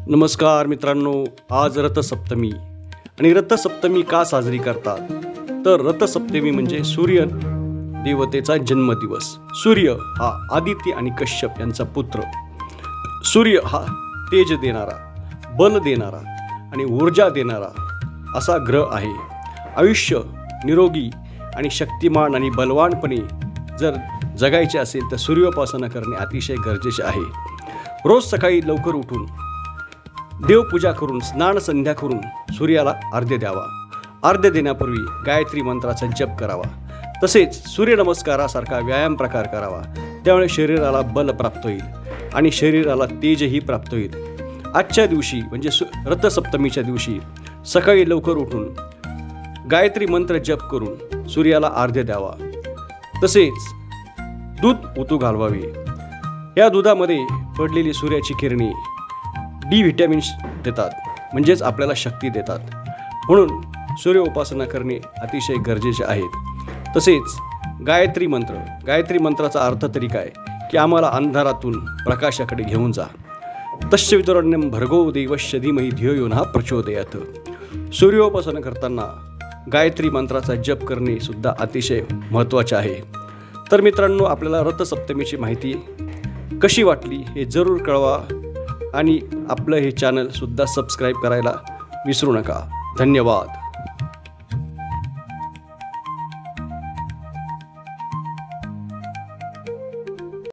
नमस्कार मित्रांनो, आज रथसप्तमी आणि रथसप्तमी का साजरी करतात तर रथसप्तमी म्हणजे सूर्य देवतेचा जन्मदिवस। सूर्य हा आदित्य आणि कश्यप यांचा पुत्र। सूर्य हा तेज देणारा, बल देणारा आणि ऊर्जा देणारा असा ग्रह आहे। आयुष्य निरोगी आणि शक्तिमान आणि बलवानपणे जर जगायचे असेल तर सूर्योपासना करणे अतिशय गरजेचे आहे। रोज सकाळी लवकर उठून देवपूजा करून स्नान संध्या करून सूर्याला अर्घ्य द्यावा। अर्घ्य देण्यापूर्वी गायत्री मंत्राचा जप करावा। तसेच सूर्यनमस्कारासारखा व्यायाम प्रकार करावा। त्यामुळे शरीराला बल प्राप्त होईल आणि शरीराला तेजही प्राप्त होईल। आजच्या दिवशी म्हणजे रथसप्तमीच्या दिवशी सकाळी लवकर उठून गायत्री मंत्र जप करून सूर्याला अर्घ्य द्यावा। तसेच दूध उतू घालवावे। या दुधामध्ये पडलेली सूर्याची किरणे डी व्हिटॅमिन्स देतात, म्हणजेच आपल्याला शक्ती देतात। म्हणून सूर्य उपासना करणे अतिशय गरजेचे आहे। तसेच गायत्री मंत्राचा अर्थ तरी काय की आम्हाला अंधारातून प्रकाशाकडे घेऊन जा। तस्य वितुरण्यं भर्गो देवस्य धीमहि धियो यो नः प्रचोदयात्। सूर्योपासना करताना गायत्री मंत्राचा जप करणे सुद्धा अतिशय महत्त्वाचे आहे। तर मित्रांनो, आपल्याला रथसप्तमीची माहिती कशी वाटली हे जरूर कळवा आणि आपलं हे चॅनल सुद्धा सबस्क्राईब करायला विसरू नका। धन्यवाद।